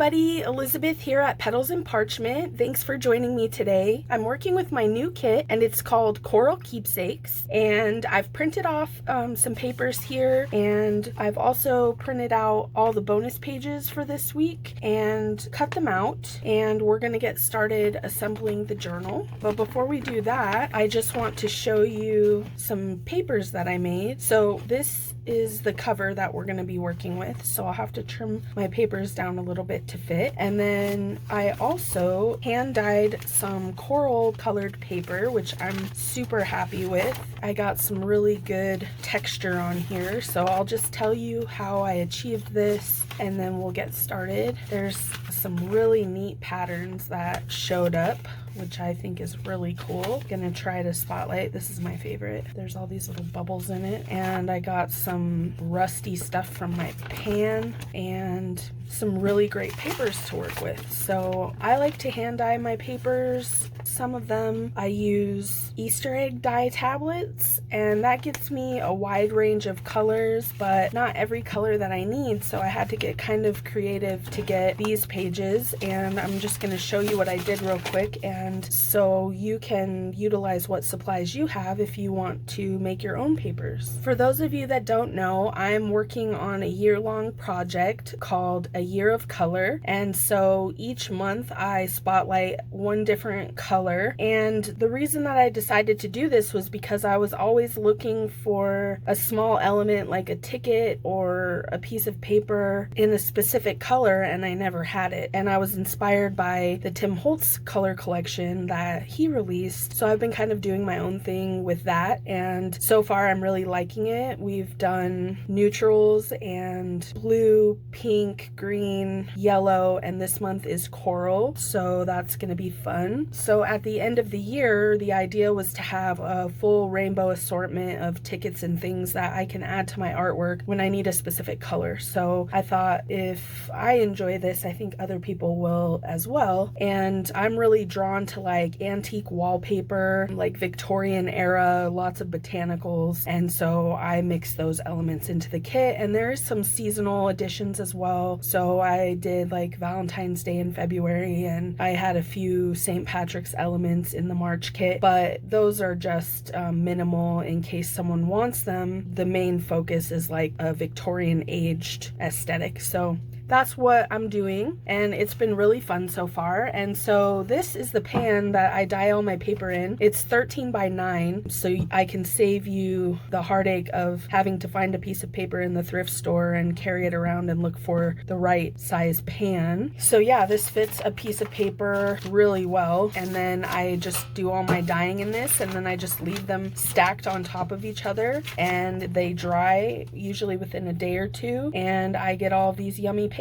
everybody, Elizabeth here at Petals and Parchment. Thanks for joining me today. I'm working with my new kit and it's called Coral Keepsakes, and I've printed off some papers here, and I've also printed out all the bonus pages for this week and cut them out, and we're going to get started assembling the journal. But before we do that, I just want to show you some papers that I made. So this is the cover that we're going to be working with, so I'll have to trim my papers down a little bit to fit. And then I also hand dyed some coral colored paper, which I'm super happy with. I got some really good texture on here, so I'll just tell you how I achieved this and then we'll get started. There's some really neat patterns that showed up, which I think is really cool. Gonna try to spotlight. This is my favorite. There's all these little bubbles in it, and I got some rusty stuff from my pan and some really great papers to work with. So I like to hand dye my papers. Some of them I use Easter egg dye tablets, and that gets me a wide range of colors, but not every color that I need, so I had to get kind of creative to get these pages, and I'm just going to show you what I did real quick, and so you can utilize what supplies you have if you want to make your own papers. For those of you that don't know, I'm working on a year-long project called A Year of Color, and so each month I spotlight one different color. And the reason that I decided to do this was because I was always looking for a small element like a ticket or a piece of paper in a specific color, and I never had it. And I was inspired by the Tim Holtz color collection that he released, so I've been kind of doing my own thing with that, and so far I'm really liking it. We've done neutrals and blue, pink, green, yellow, and this month is coral, so that's gonna be fun. So at the end of the year, the idea was to have a full rainbow assortment of tickets and things that I can add to my artwork when I need a specific color. So I thought if I enjoy this, I think other people will as well. And I'm really drawn to like antique wallpaper, like Victorian era, lots of botanicals. And so I mix those elements into the kit, and there's some seasonal additions as well. So I did like Valentine's Day in February, and I had a few St. Patrick's elements in the March kit, but those are just minimal in case someone wants them. The main focus is like a Victorian aged aesthetic. So that's what I'm doing, and it's been really fun so far. And so this is the pan that I dye all my paper in. It's 13 by 9, so I can save you the heartache of having to find a piece of paper in the thrift store and carry it around and look for the right size pan. So yeah, this fits a piece of paper really well, and then I just do all my dyeing in this, and then I just leave them stacked on top of each other, and they dry usually within a day or two, and I get all these yummy papers.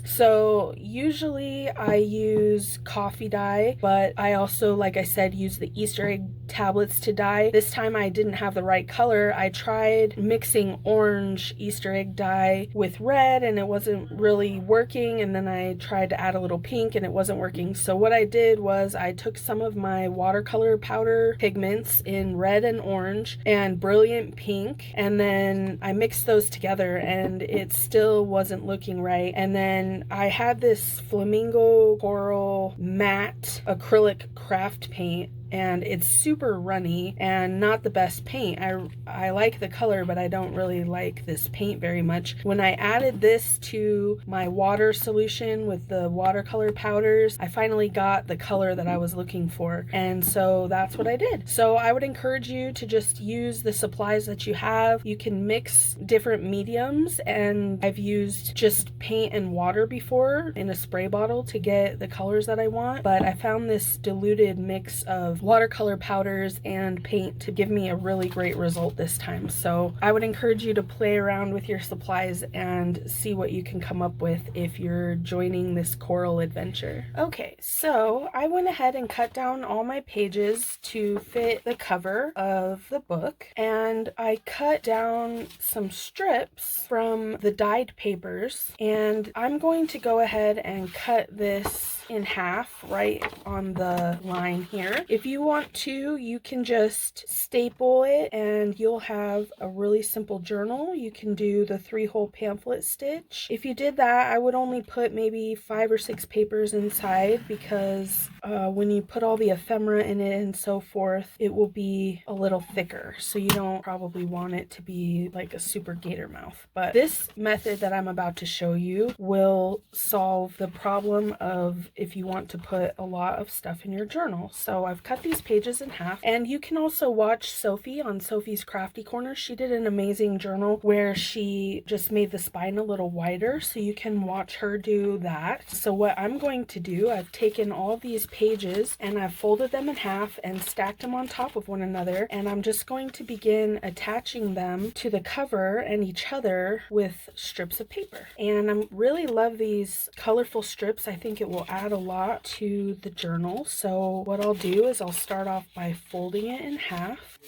So usually I use coffee dye, but I also, like I said, use the Easter egg tablets to dye. This time I didn't have the right color. I tried mixing orange Easter egg dye with red, and it wasn't really working, and then I tried to add a little pink and it wasn't working. So what I did was I took some of my watercolor powder pigments in red and orange and brilliant pink, and then I mixed those together, and it still wasn't looking right. And then I had this flamingo coral matte acrylic craft paint, and it's super runny and not the best paint. I like the color, but I don't really like this paint very much. When I added this to my water solution with the watercolor powders, I finally got the color that I was looking for, and so that's what I did. So I would encourage you to just use the supplies that you have. You can mix different mediums, and I've used just paint and water before in a spray bottle to get the colors that I want, but I found this diluted mix of watercolor powders and paint to give me a really great result this time. So I would encourage you to play around with your supplies and see what you can come up with if you're joining this coral adventure. Okay, so I went ahead and cut down all my pages to fit the cover of the book, and I cut down some strips from the dyed papers, and I'm going to go ahead and cut this in half right on the line here. If you want to, you can just staple it and you'll have a really simple journal. You can do the 3-hole pamphlet stitch. If you did that, I would only put maybe 5 or 6 papers inside, because when you put all the ephemera in it and so forth, it will be a little thicker. So you don't probably want it to be like a super gator mouth. But this method that I'm about to show you will solve the problem of if you want to put a lot of stuff in your journal. So I've cut these pages in half, and you can also watch Sophie on Sophie's Crafty Corner. She did an amazing journal where she just made the spine a little wider, so you can watch her do that. So what I'm going to do, I've taken all these pages and I've folded them in half and stacked them on top of one another, and I'm just going to begin attaching them to the cover and each other with strips of paper. And I really love these colorful strips. I think it will add a lot to the journal. So what I'll do is I'll start off by folding it in half,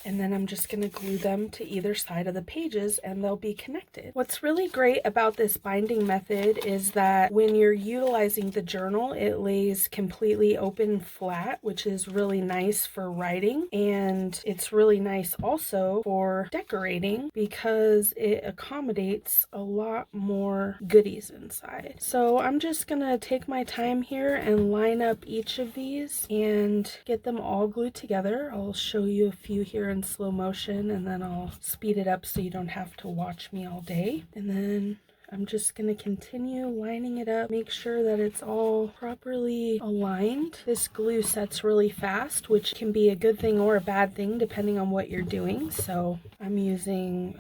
and then I'm just going to glue them to either side of the pages and they'll be connected. What's really great about this binding method is that when you're utilizing the journal, it lays completely open flat, which is really nice for writing, and it's really nice also for decorating because it accommodates a lot more goodies inside. So I'm just going to take my time here and line up each of these and get them all glued together. I'll show you a few here in slow motion, and then I'll speed it up so you don't have to watch me all day. And then I'm just going to continue lining it up, make sure that it's all properly aligned. This glue sets really fast, which can be a good thing or a bad thing depending on what you're doing. So I'm using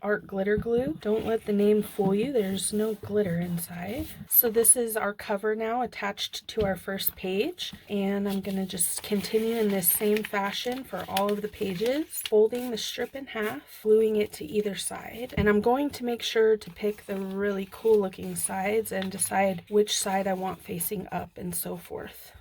art glitter glue. Don't let the name fool you, there's no glitter inside. So this is our cover now attached to our first page, and I'm going to just continue in this same fashion for all of the pages, folding the strip in half, gluing it to either side. And I'm going to make sure to pick the really cool looking sides and decide which side I want facing up and so forth.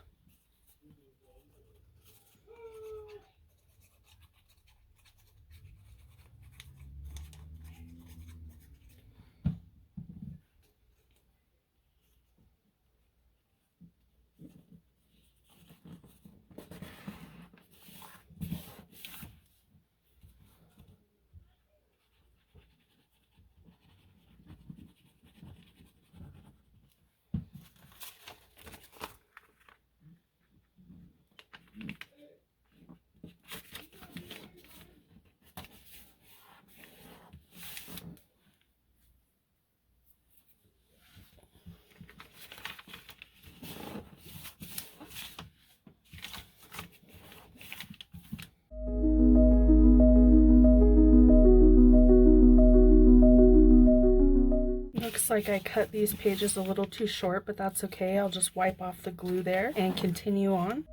Looks like I cut these pages a little too short, but that's okay. I'll just wipe off the glue there and continue on.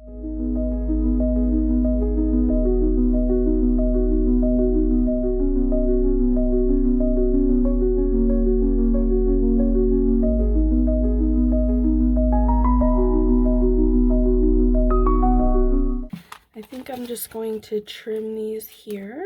I think I'm just going to trim these here.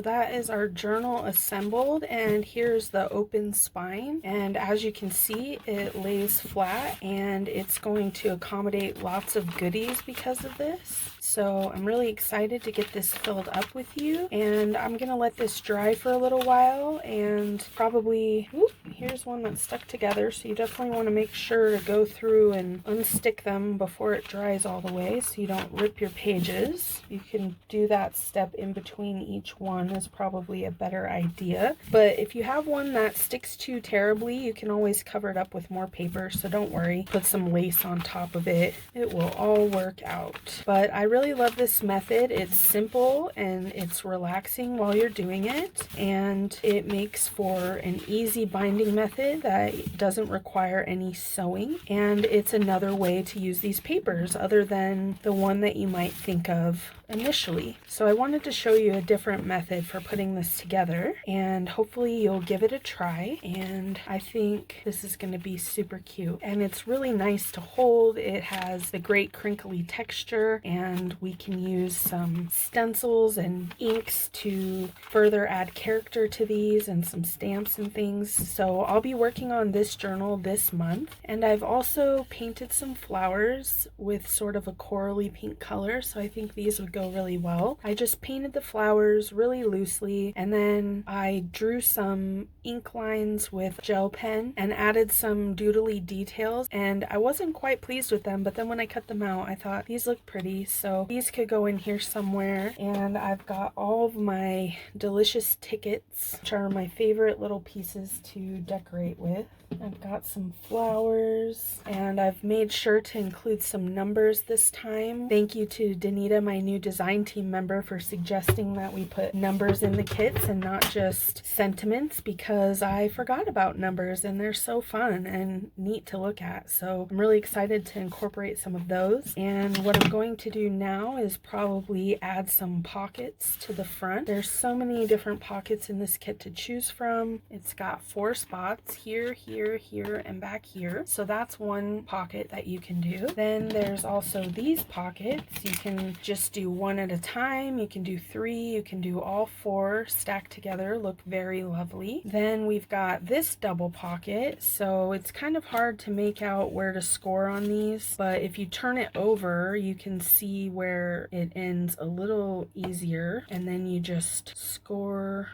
so that is our journal assembled, and here's the open spine, and as you can see, it lays flat and it's going to accommodate lots of goodies because of this. So I'm really excited to get this filled up with you, and I'm gonna let this dry for a little while, and probably, here's one that's stuck together, so you definitely want to make sure to go through and unstick them before it dries all the way so you don't rip your pages. You can do that step in between each one is probably a better idea, but if you have one that sticks too terribly, you can always cover it up with more paper, so don't worry. Put some lace on top of it. It will all work out. But I really love this method. It's simple and it's relaxing while you're doing it, and it makes for an easy binding method that doesn't require any sewing, and it's another way to use these papers other than the one that you might think of initially. So I wanted to show you a different method for putting this together, and hopefully you'll give it a try, and I think this is going to be super cute, and it's really nice to hold. It has the great crinkly texture, and we can use some stencils and inks to further add character to these, and some stamps and things. So I'll be working on this journal this month, and I've also painted some flowers with sort of a corally pink color, so I think these would go really well. I just painted the flowers really loosely, and then I drew some ink lines with gel pen and added some doodly details, and I wasn't quite pleased with them, but then when I cut them out I thought these look pretty, so these could go in here somewhere. And I've got all of my delicious tickets, which are my favorite little pieces to decorate with. I've got some flowers, and I've made sure to include some numbers this time. Thank you to Danita, my new design team member, for suggesting that we put numbers in the kits and not just sentiments, because I forgot about numbers and they're so fun and neat to look at. So I'm really excited to incorporate some of those. And what I'm going to do now is probably add some pockets to the front. There's so many different pockets in this kit to choose from. It's got 4 spots here, here, here, and back here. So that's one pocket that you can do. Then there's also these pockets. You can just do one at a time. You can do 3. You can do all 4 stacked together. Look very lovely. Then we've got this double pocket. So it's kind of hard to make out where to score on these, but if you turn it over, you can see where it ends a little easier, and then you just score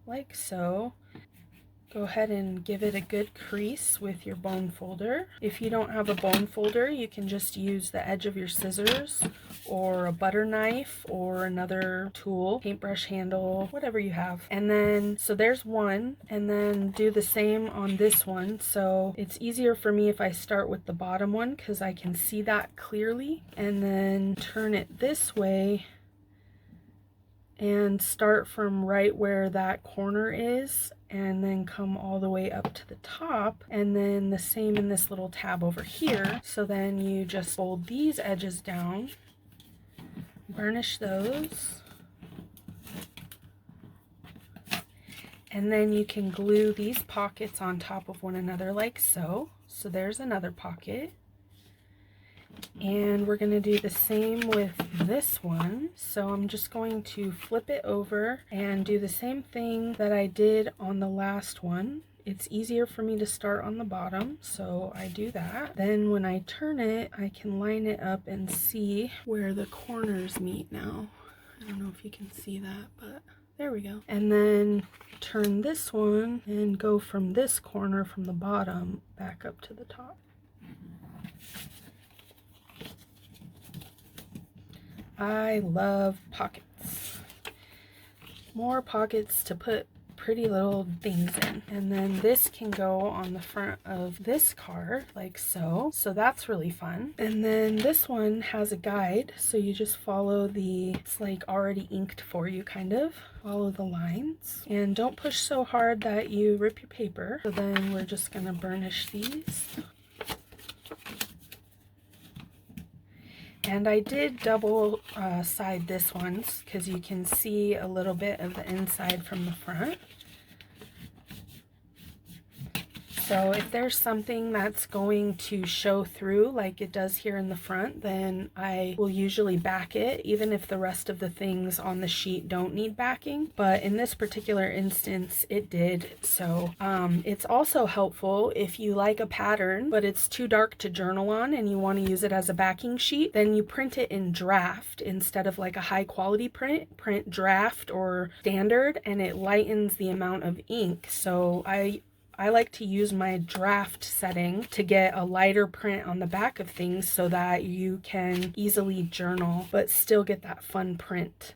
like so. Go ahead and give it a good crease with your bone folder. If you don't have a bone folder, you can just use the edge of your scissors or a butter knife or another tool, paintbrush handle, whatever you have. And then, so there's one, and then do the same on this one. So it's easier for me if I start with the bottom one because I can see that clearly, and then turn it this way and start from right where that corner is, and then come all the way up to the top, and then the same in this little tab over here. So then you just fold these edges down, burnish those, and then you can glue these pockets on top of one another like so. So there's another pocket. And we're going to do the same with this one. So I'm just going to flip it over and do the same thing that I did on the last one. It's easier for me to start on the bottom, so I do that. Then when I turn it, I can line it up and see where the corners meet now. I don't know if you can see that, but there we go. And then turn this one and go from this corner from the bottom back up to the top. I love pockets. More pockets to put pretty little things in. And then this can go on the front of this card like so. So that's really fun. And then this one has a guide. So you just follow it's like already inked for you kind of. Follow the lines. And don't push so hard that you rip your paper. So then we're just gonna burnish these. And I did double side this one because you can see a little bit of the inside from the front. So if there's something that's going to show through like it does here in the front, then I will usually back it, even if the rest of the things on the sheet don't need backing. But in this particular instance, it did. So it's also helpful if you like a pattern, but it's too dark to journal on and you want to use it as a backing sheet, then you print it in draft instead of like a high quality print. Print draft or standard, and it lightens the amount of ink. So I like to use my draft setting to get a lighter print on the back of things so that you can easily journal but still get that fun print.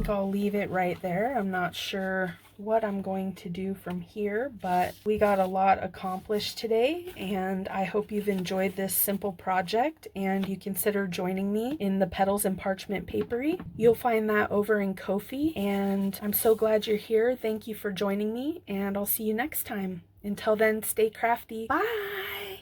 I'll leave it right there. I'm not sure what I'm going to do from here, but we got a lot accomplished today, and I hope you've enjoyed this simple project and you consider joining me in the Petals and Parchment papery. You'll find that over in Ko-fi, and I'm so glad you're here. Thank you for joining me, and I'll see you next time. Until then, stay crafty. Bye!